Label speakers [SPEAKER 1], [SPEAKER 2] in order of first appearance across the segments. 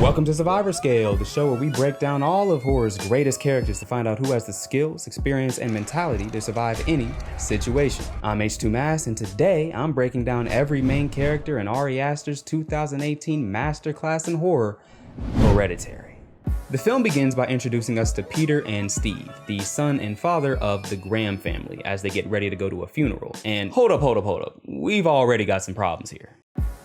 [SPEAKER 1] Welcome to Survivor Scale, the show where we break down all of horror's greatest characters to find out who has the skills, experience, and mentality to survive any situation. I'm H2 Mass, and today I'm breaking down every main character in Ari Aster's 2018 masterclass in horror, Hereditary. The film begins by introducing us to Peter and Steve, the son and father of the Graham family, as they get ready to go to a funeral. And hold up, we've already got some problems here.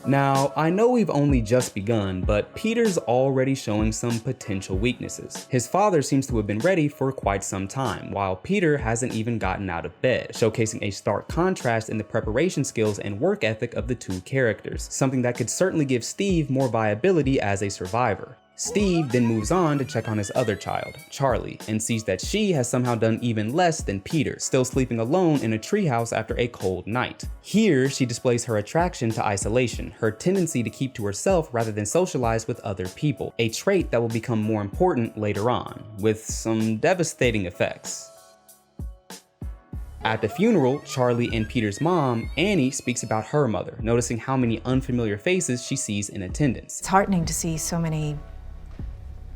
[SPEAKER 1] Now, I know we've only just begun, but Peter's already showing some potential weaknesses. His father seems to have been ready for quite some time, while Peter hasn't even gotten out of bed, showcasing a stark contrast in the preparation skills and work ethic of the two characters, something that could certainly give Steve more viability as a survivor. Steve then moves on to check on his other child, Charlie, and sees that she has somehow done even less than Peter, still sleeping alone in a treehouse after a cold night. Here, she displays her attraction to isolation, her tendency to keep to herself rather than socialize with other people, a trait that will become more important later on, with some devastating effects. At the funeral, Charlie and Peter's mom, Annie, speaks about her mother, noticing how many unfamiliar faces she sees in attendance.
[SPEAKER 2] It's heartening to see so many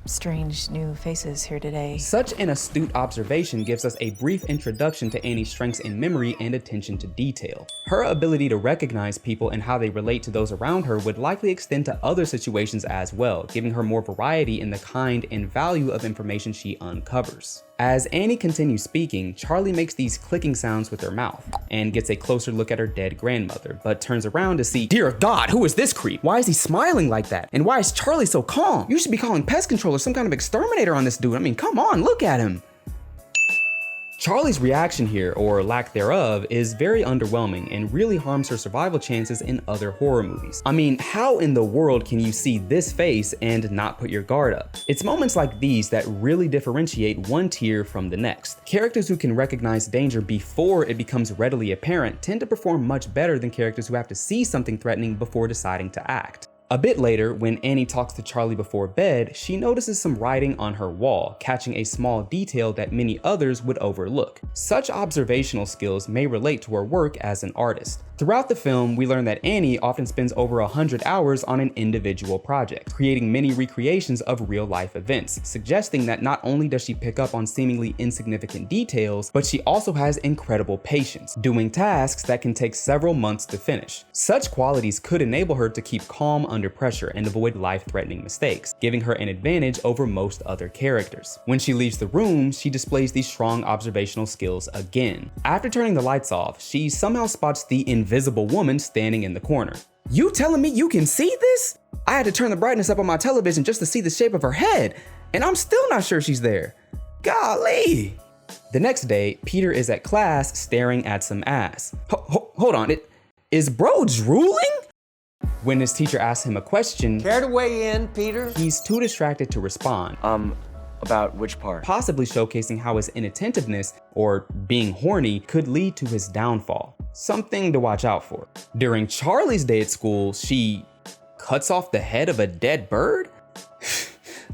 [SPEAKER 2] strange new faces here today.
[SPEAKER 1] Such an astute observation gives us a brief introduction to Annie's strengths in memory and attention to detail. Her ability to recognize people and how they relate to those around her would likely extend to other situations as well, giving her more variety in the kind and value of information she uncovers. As Annie continues speaking, Charlie makes these clicking sounds with her mouth and gets a closer look at her dead grandmother, but turns around to see, "Dear God, who is this creep? Why is he smiling like that? And why is Charlie so calm? You should be calling pest control or some kind of exterminator on this dude. I mean, come on, look at him." Charlie's reaction here, or lack thereof, is very underwhelming and really harms her survival chances in other horror movies. I mean, how in the world can you see this face and not put your guard up? It's moments like these that really differentiate one tier from the next. Characters who can recognize danger before it becomes readily apparent tend to perform much better than characters who have to see something threatening before deciding to act. A bit later, when Annie talks to Charlie before bed, she notices some writing on her wall, catching a small detail that many others would overlook. Such observational skills may relate to her work as an artist. Throughout the film, we learn that Annie often spends over 100 hours on an individual project, creating many recreations of real-life events, suggesting that not only does she pick up on seemingly insignificant details, but she also has incredible patience, doing tasks that can take several months to finish. Such qualities could enable her to keep calm under pressure and avoid life-threatening mistakes, giving her an advantage over most other characters. When she leaves the room, she displays these strong observational skills again. After turning the lights off, she somehow spots the invisible woman standing in the corner. "You telling me you can see this? I had to turn the brightness up on my television just to see the shape of her head, and I'm still not sure she's there. Golly!" The next day, Peter is at class staring at some ass. Hold on, is bro drooling? When his teacher asks him a question,
[SPEAKER 3] "Care to weigh in, Peter?"
[SPEAKER 1] he's too distracted to respond.
[SPEAKER 3] About which part?
[SPEAKER 1] Possibly showcasing how his inattentiveness, or being horny, could lead to his downfall. Something to watch out for. During Charlie's day at school, she cuts off the head of a dead bird?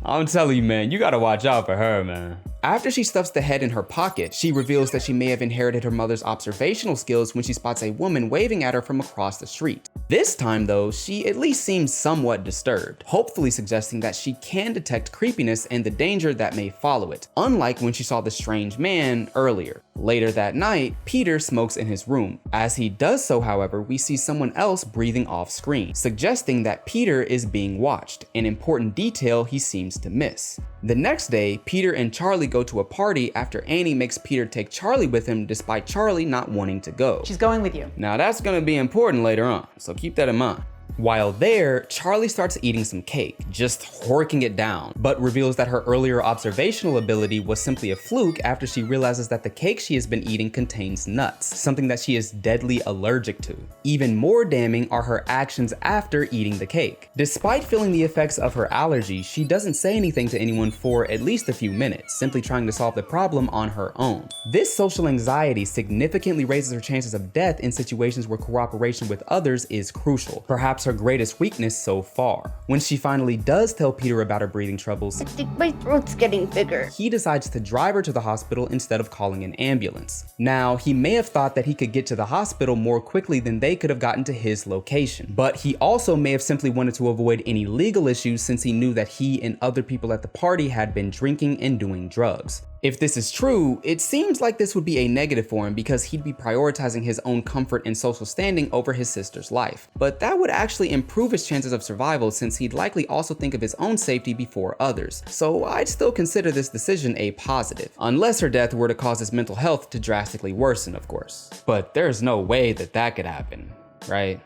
[SPEAKER 1] I'm telling you, man, you gotta watch out for her, man. After she stuffs the head in her pocket, she reveals that she may have inherited her mother's observational skills when she spots a woman waving at her from across the street. This time though, she at least seems somewhat disturbed, hopefully suggesting that she can detect creepiness and the danger that may follow it, unlike when she saw the strange man earlier. Later that night, Peter smokes in his room. As he does so, however, we see someone else breathing off screen, suggesting that Peter is being watched, an important detail he seems to miss. The next day, Peter and Charlie go to a party after Annie makes Peter take Charlie with him despite Charlie not wanting to go.
[SPEAKER 2] She's going with you.
[SPEAKER 1] Now that's gonna be important later on, so keep that in mind. While there, Charlie starts eating some cake, just horking it down, but reveals that her earlier observational ability was simply a fluke after she realizes that the cake she has been eating contains nuts, something that she is deadly allergic to. Even more damning are her actions after eating the cake. Despite feeling the effects of her allergy, she doesn't say anything to anyone for at least a few minutes, simply trying to solve the problem on her own. This social anxiety significantly raises her chances of death in situations where cooperation with others is crucial, perhaps perhaps her greatest weakness so far. When she finally does tell Peter about her breathing troubles,
[SPEAKER 4] I think my throat's getting bigger.
[SPEAKER 1] he decides to drive her to the hospital instead of calling an ambulance. Now, he may have thought that he could get to the hospital more quickly than they could have gotten to his location, but he also may have simply wanted to avoid any legal issues since he knew that he and other people at the party had been drinking and doing drugs. If this is true, it seems like this would be a negative for him because he'd be prioritizing his own comfort and social standing over his sister's life. But that would actually improve his chances of survival since he'd likely also think of his own safety before others. So I'd still consider this decision a positive, unless her death were to cause his mental health to drastically worsen, of course. But there's no way that that could happen, right?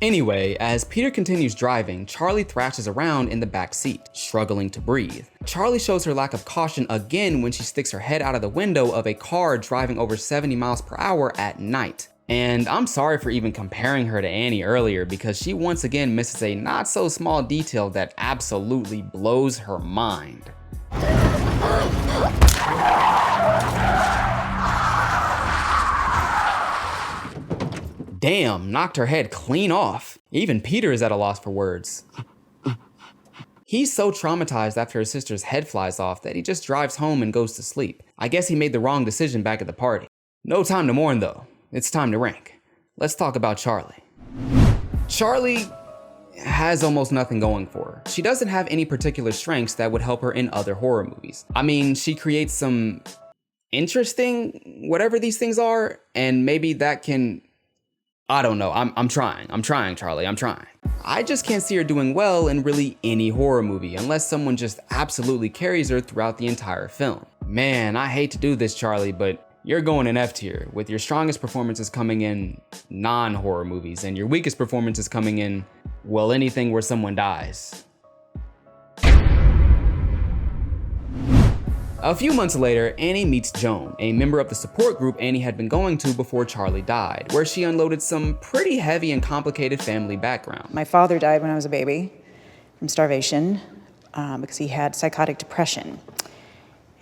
[SPEAKER 1] Anyway, as Peter continues driving, Charlie thrashes around in the back seat, struggling to breathe. Charlie shows her lack of caution again when she sticks her head out of the window of a car driving over 70 miles per hour at night. And I'm sorry for even comparing her to Annie earlier because she once again misses a not so small detail that absolutely blows her mind. Damn, knocked her head clean off. Even Peter is at a loss for words. He's so traumatized after his sister's head flies off that he just drives home and goes to sleep. I guess he made the wrong decision back at the party. No time to mourn though. It's time to rank. Let's talk about Charlie. Charlie has almost nothing going for her. She doesn't have any particular strengths that would help her in other horror movies. I mean, she creates some interesting, whatever these things are, and maybe that can, I don't know, I'm trying, Charlie, I'm trying. I just can't see her doing well in really any horror movie unless someone just absolutely carries her throughout the entire film. Man, I hate to do this, Charlie, but you're going in F tier, with your strongest performances coming in non-horror movies and your weakest performances coming in, well, anything where someone dies. A few months later, Annie meets Joan, a member of the support group Annie had been going to before Charlie died, where she unloaded some pretty heavy and complicated family background.
[SPEAKER 5] My father died when I was a baby from starvation because he had psychotic depression.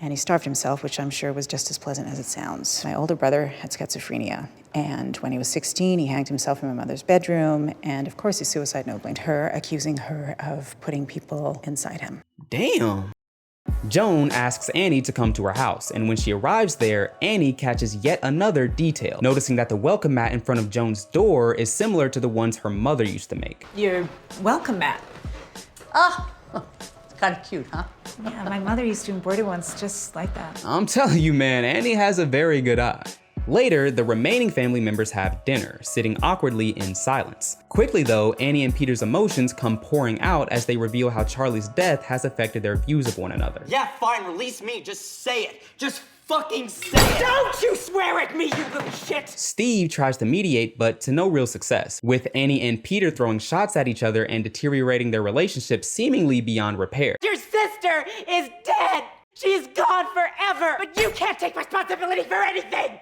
[SPEAKER 5] And he starved himself, which I'm sure was just as pleasant as it sounds. My older brother had schizophrenia, and when he was 16, he hanged himself in my mother's bedroom, and of course his suicide note blamed her, accusing her of putting people inside him.
[SPEAKER 1] Damn. Joan asks Annie to come to her house, and when she arrives there, Annie catches yet another detail, noticing that the welcome mat in front of Joan's door is similar to the ones her mother used to make.
[SPEAKER 2] Your welcome mat.
[SPEAKER 6] Oh, it's kind of cute, huh?
[SPEAKER 2] Yeah, my mother used to embroider ones just like that.
[SPEAKER 1] I'm telling you, man, Annie has a very good eye. Later, the remaining family members have dinner, sitting awkwardly in silence. Quickly though, Annie and Peter's emotions come pouring out as they reveal how Charlie's death has affected their views of one another.
[SPEAKER 7] Yeah, fine, release me. Just say it. Just fucking say it. Don't you swear at me, you little shit!
[SPEAKER 1] Steve tries to mediate, but to no real success, with Annie and Peter throwing shots at each other and deteriorating their relationship seemingly beyond repair.
[SPEAKER 7] Your sister is dead! She's gone forever! But you can't take responsibility for anything!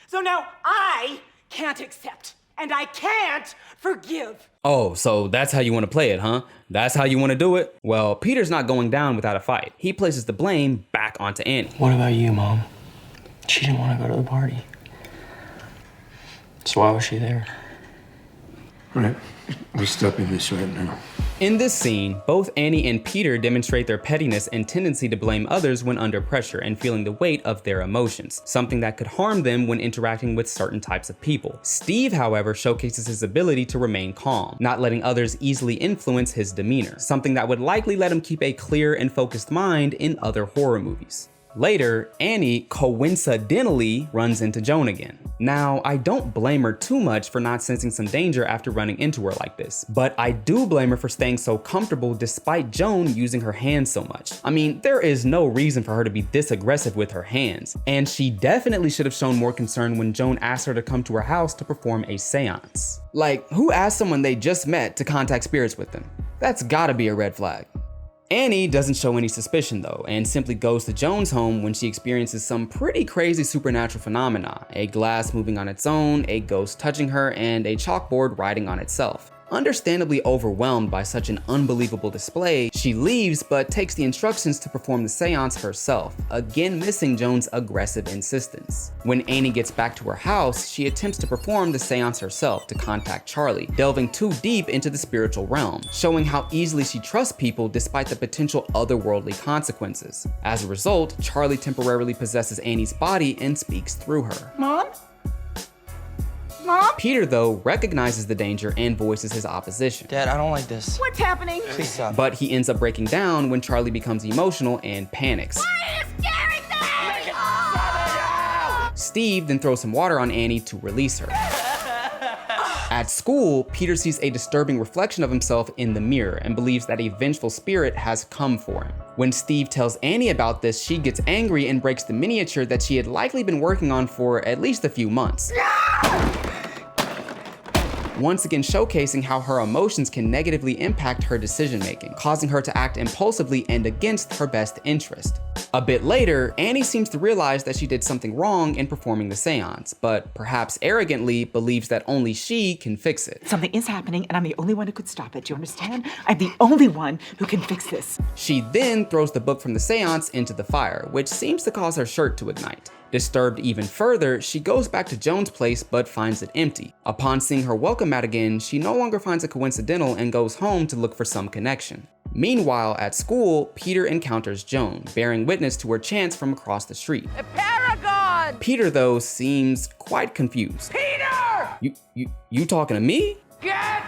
[SPEAKER 7] So now I can't accept, and I can't forgive.
[SPEAKER 1] Oh, so that's how you want to play it, huh? That's how you want to do it? Well, Peter's not going down without a fight. He places the blame back onto Annie.
[SPEAKER 8] What about you, Mom? She didn't want to go to the party. So why was she there?
[SPEAKER 9] Right. We're stopping this right now.
[SPEAKER 1] In this scene, both Annie and Peter demonstrate their pettiness and tendency to blame others when under pressure and feeling the weight of their emotions, something that could harm them when interacting with certain types of people. Steve, however, showcases his ability to remain calm, not letting others easily influence his demeanor, something that would likely let him keep a clear and focused mind in other horror movies. Later, Annie coincidentally runs into Joan again. Now, I don't blame her too much for not sensing some danger after running into her like this, but I do blame her for staying so comfortable despite Joan using her hands so much. I mean, there is no reason for her to be this aggressive with her hands, and she definitely should have shown more concern when Joan asked her to come to her house to perform a seance. Like, who asked someone they just met to contact spirits with them? That's gotta be a red flag. Annie doesn't show any suspicion though, and simply goes to Joan's home when she experiences some pretty crazy supernatural phenomena, a glass moving on its own, a ghost touching her, and a chalkboard writing on itself. Understandably overwhelmed by such an unbelievable display, she leaves but takes the instructions to perform the seance herself, again missing Joan's aggressive insistence. When Annie gets back to her house, she attempts to perform the seance herself to contact Charlie, delving too deep into the spiritual realm, showing how easily she trusts people despite the potential otherworldly consequences. As a result, Charlie temporarily possesses Annie's body and speaks through her.
[SPEAKER 7] Mom? Mom?
[SPEAKER 1] Peter, though, recognizes the danger and voices his opposition.
[SPEAKER 8] Dad, I don't like this.
[SPEAKER 7] What's happening?
[SPEAKER 8] Please stop.
[SPEAKER 1] But he ends up breaking down when Charlie becomes emotional and panics.
[SPEAKER 7] Why are you scaring me?
[SPEAKER 1] Steve then throws some water on Annie to release her. At school, Peter sees a disturbing reflection of himself in the mirror and believes that a vengeful spirit has come for him. When Steve tells Annie about this, she gets angry and breaks the miniature that she had likely been working on for at least a few months. Once again showcasing how her emotions can negatively impact her decision-making, causing her to act impulsively and against her best interest. A bit later, Annie seems to realize that she did something wrong in performing the seance, but perhaps arrogantly believes that only she can fix it.
[SPEAKER 7] Something is happening, and I'm the only one who could stop it. Do you understand? I'm the only one who can fix this.
[SPEAKER 1] She then throws the book from the seance into the fire, which seems to cause her shirt to ignite. Disturbed even further, she goes back to Joan's place but finds it empty. Upon seeing her welcome mat again, she no longer finds it coincidental and goes home to look for some connection. Meanwhile, at school, Peter encounters Joan, bearing witness to her chants from across the street.
[SPEAKER 7] A paragon!
[SPEAKER 1] Peter, though, seems quite confused.
[SPEAKER 7] Peter!
[SPEAKER 1] You talking to me?
[SPEAKER 7] Get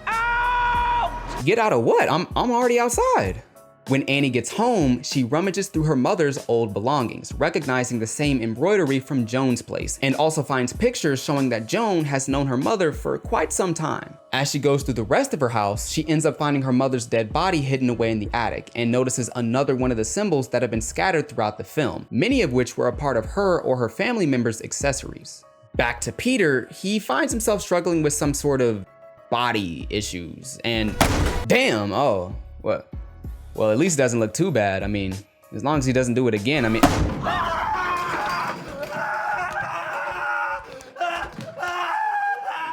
[SPEAKER 7] out!
[SPEAKER 1] Get out of what? I'm already outside. When Annie gets home, she rummages through her mother's old belongings, recognizing the same embroidery from Joan's place, and also finds pictures showing that Joan has known her mother for quite some time. As she goes through the rest of her house, she ends up finding her mother's dead body hidden away in the attic, and notices another one of the symbols that have been scattered throughout the film, many of which were a part of her or her family members' accessories. Back to Peter, he finds himself struggling with some sort of body issues, and damn, oh, what? Well, at least it doesn't look too bad. I mean, as long as he doesn't do it again, I mean...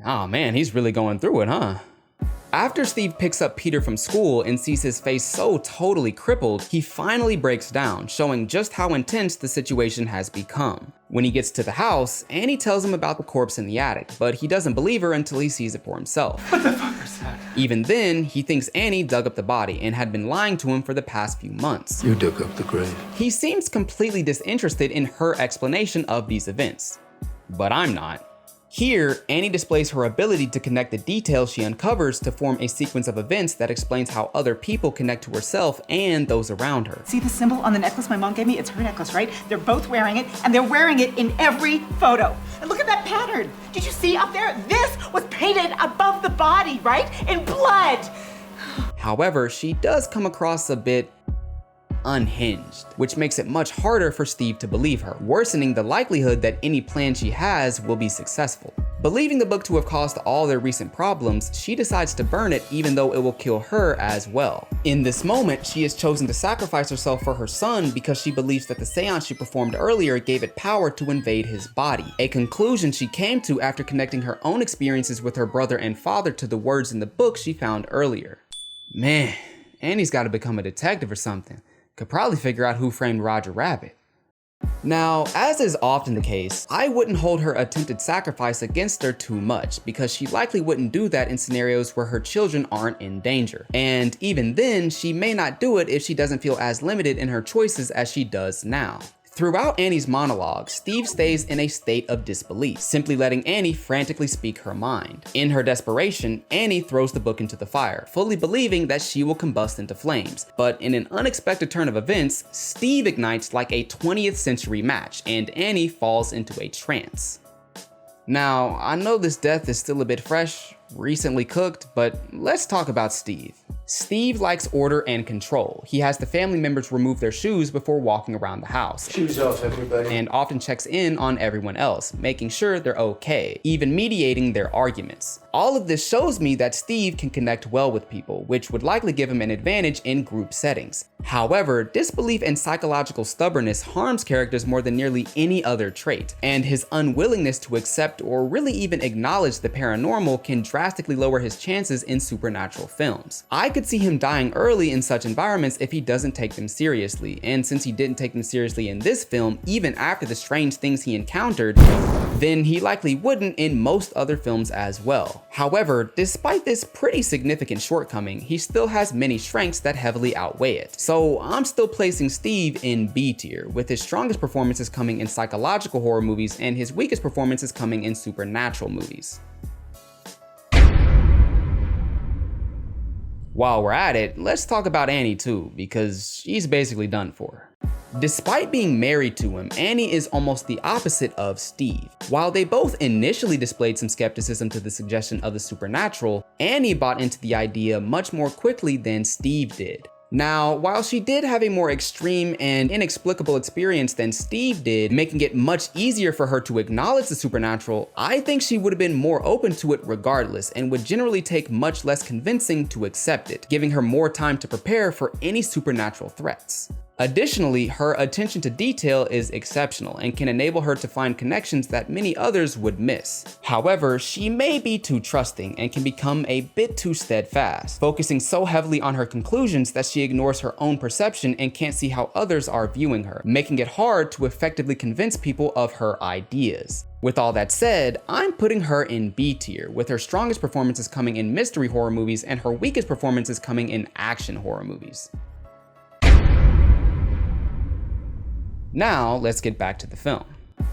[SPEAKER 1] Oh man, he's really going through it, huh? After Steve picks up Peter from school and sees his face so totally crippled, he finally breaks down, showing just how intense the situation has become. When he gets to the house, Annie tells him about the corpse in the attic, but he doesn't believe her until he sees it for himself.
[SPEAKER 8] What the fuck was that?
[SPEAKER 1] Even then, he thinks Annie dug up the body and had been lying to him for the past few months.
[SPEAKER 9] You dug up the grave.
[SPEAKER 1] He seems completely disinterested in her explanation of these events. But I'm not. Here, Annie displays her ability to connect the details she uncovers to form a sequence of events that explains how other people connect to herself and those around her.
[SPEAKER 7] See the symbol on the necklace my mom gave me? It's her necklace, right? They're both wearing it, and they're wearing it in every photo. And look at that pattern. Did you see up there? This was painted above the body, right? In blood.
[SPEAKER 1] However, she does come across a bit unhinged, which makes it much harder for Steve to believe her, worsening the likelihood that any plan she has will be successful. Believing the book to have caused all their recent problems, she decides to burn it even though it will kill her as well. In this moment, she has chosen to sacrifice herself for her son because she believes that the seance she performed earlier gave it power to invade his body, a conclusion she came to after connecting her own experiences with her brother and father to the words in the book she found earlier. Man, Annie's got to become a detective or something. Could probably figure out who framed Roger Rabbit. Now, as is often the case, I wouldn't hold her attempted sacrifice against her too much because she likely wouldn't do that in scenarios where her children aren't in danger. And even then, she may not do it if she doesn't feel as limited in her choices as she does now. Throughout Annie's monologue, Steve stays in a state of disbelief, simply letting Annie frantically speak her mind. In her desperation, Annie throws the book into the fire, fully believing that she will combust into flames. But in an unexpected turn of events, Steve ignites like a 20th century match, and Annie falls into a trance. Now, I know this death is still a bit fresh, recently cooked, but let's talk about Steve. Steve likes order and control. He has the family members remove their shoes before walking around the house.
[SPEAKER 9] Shoes off, everybody.
[SPEAKER 1] And often checks in on everyone else, making sure they're okay, even mediating their arguments. All of this shows me that Steve can connect well with people, which would likely give him an advantage in group settings. However, disbelief and psychological stubbornness harms characters more than nearly any other trait, and his unwillingness to accept or really even acknowledge the paranormal can drastically lower his chances in supernatural films. I could see him dying early in such environments if he doesn't take them seriously, and since he didn't take them seriously in this film, even after the strange things he encountered, then he likely wouldn't in most other films as well. However, despite this pretty significant shortcoming, he still has many strengths that heavily outweigh it. So I'm still placing Steve in B tier, with his strongest performances coming in psychological horror movies and his weakest performances coming in supernatural movies. While we're at it, let's talk about Annie too, because she's basically done for. Despite being married to him, Annie is almost the opposite of Steve. While they both initially displayed some skepticism to the suggestion of the supernatural, Annie bought into the idea much more quickly than Steve did. Now, while she did have a more extreme and inexplicable experience than Steve did, making it much easier for her to acknowledge the supernatural, I think she would have been more open to it regardless and would generally take much less convincing to accept it, giving her more time to prepare for any supernatural threats. Additionally, her attention to detail is exceptional and can enable her to find connections that many others would miss. However, she may be too trusting and can become a bit too steadfast, focusing so heavily on her conclusions that she ignores her own perception and can't see how others are viewing her, making it hard to effectively convince people of her ideas. With all that said, I'm putting her in B tier, with her strongest performances coming in mystery horror movies and her weakest performances coming in action horror movies. Now, let's get back to the film.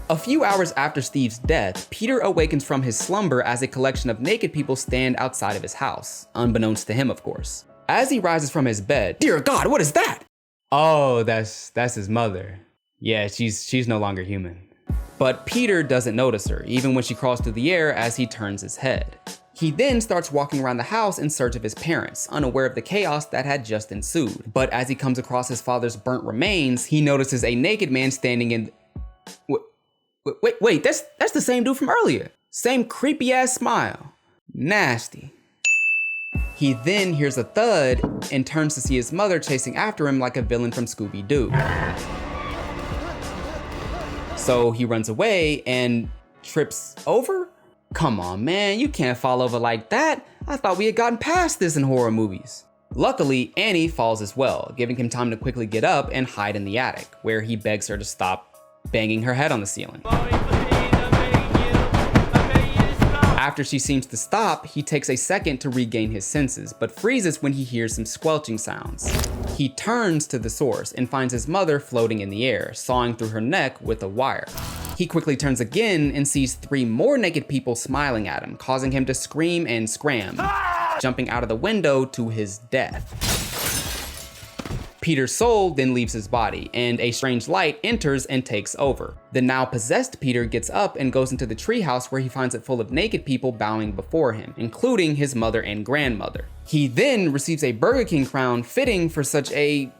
[SPEAKER 1] A few hours after Steve's death, Peter awakens from his slumber as a collection of naked people stand outside of his house, unbeknownst to him, of course. As he rises from his bed, "Dear God, what is that?" Oh, that's his mother. Yeah, she's no longer human. But Peter doesn't notice her, even when she crawls through the air as he turns his head. He then starts walking around the house in search of his parents, unaware of the chaos that had just ensued. But as he comes across his father's burnt remains, he notices a naked man standing in... Wait, that's the same dude from earlier. Same creepy ass smile. Nasty. He then hears a thud and turns to see his mother chasing after him like a villain from Scooby-Doo. So he runs away and trips over? Come on, man, you can't fall over like that. I thought we had gotten past this in horror movies. Luckily, Annie falls as well, giving him time to quickly get up and hide in the attic, where he begs her to stop banging her head on the ceiling. After she seems to stop, he takes a second to regain his senses, but freezes when he hears some squelching sounds. He turns to the source and finds his mother floating in the air, sawing through her neck with a wire. He quickly turns again and sees 3 more naked people smiling at him, causing him to scream and scram, jumping out of the window to his death. Peter's soul then leaves his body, and a strange light enters and takes over. The now possessed Peter gets up and goes into the treehouse, where he finds it full of naked people bowing before him, including his mother and grandmother. He then receives a Burger King crown fitting for such a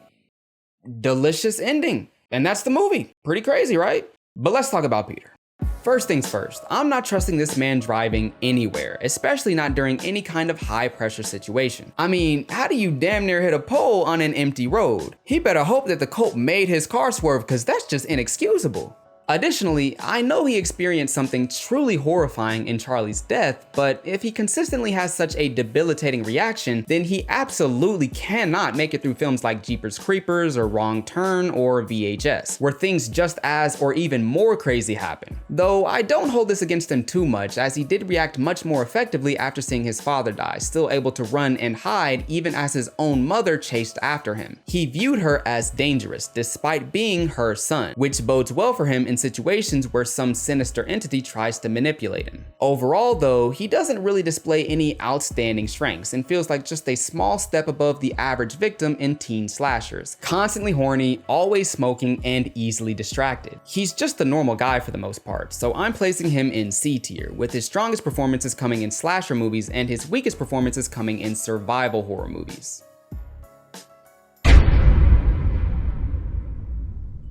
[SPEAKER 1] delicious ending. And that's the movie. Pretty crazy, right? But let's talk about Peter. First things first, I'm not trusting this man driving anywhere, especially not during any kind of high pressure situation. I mean, how do you damn near hit a pole on an empty road? He better hope that the colt made his car swerve, because that's just inexcusable. Additionally, I know he experienced something truly horrifying in Charlie's death, but if he consistently has such a debilitating reaction, then he absolutely cannot make it through films like Jeepers Creepers or Wrong Turn or VHS, where things just as or even more crazy happen. Though I don't hold this against him too much, as he did react much more effectively after seeing his father die, still able to run and hide even as his own mother chased after him. He viewed her as dangerous, despite being her son, which bodes well for him in situations where some sinister entity tries to manipulate him. Overall though, he doesn't really display any outstanding strengths and feels like just a small step above the average victim in teen slashers. Constantly horny, always smoking, and easily distracted. He's just a normal guy for the most part, so I'm placing him in C tier, with his strongest performances coming in slasher movies and his weakest performances coming in survival horror movies.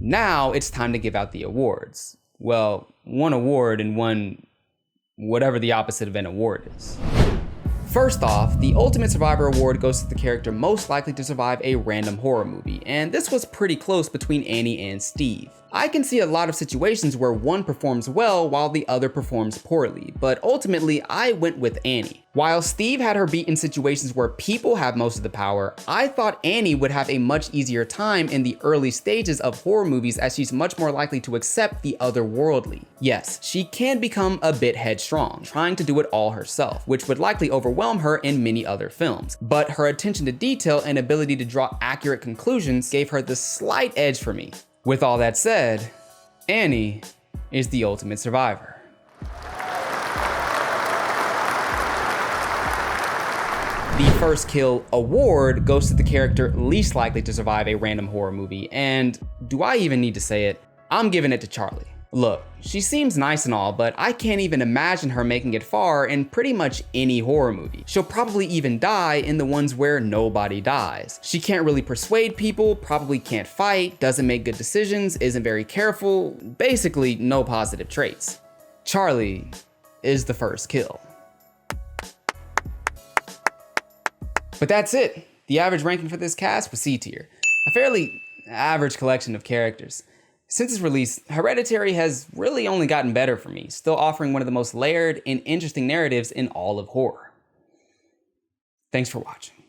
[SPEAKER 1] Now it's time to give out the awards. Well, one award and one whatever the opposite of an award is. First off, the Ultimate Survivor Award goes to the character most likely to survive a random horror movie, and this was pretty close between Annie and Steve. I can see a lot of situations where one performs well while the other performs poorly, but ultimately I went with Annie. While Steve had her beat in situations where people have most of the power, I thought Annie would have a much easier time in the early stages of horror movies as she's much more likely to accept the otherworldly. Yes, she can become a bit headstrong, trying to do it all herself, which would likely overwhelm her in many other films. But her attention to detail and ability to draw accurate conclusions gave her the slight edge for me. With all that said, Annie is the ultimate survivor. The First Kill award goes to the character least likely to survive a random horror movie, and do I even need to say it? I'm giving it to Charlie. Look, she seems nice and all, but I can't even imagine her making it far in pretty much any horror movie. She'll probably even die in the ones where nobody dies. She can't really persuade people, probably can't fight, doesn't make good decisions, isn't very careful, basically no positive traits. Charlie is the first kill. But that's it. The average ranking for this cast was C tier, a fairly average collection of characters. Since its release, Hereditary has really only gotten better for me, still offering one of the most layered and interesting narratives in all of horror. Thanks for watching.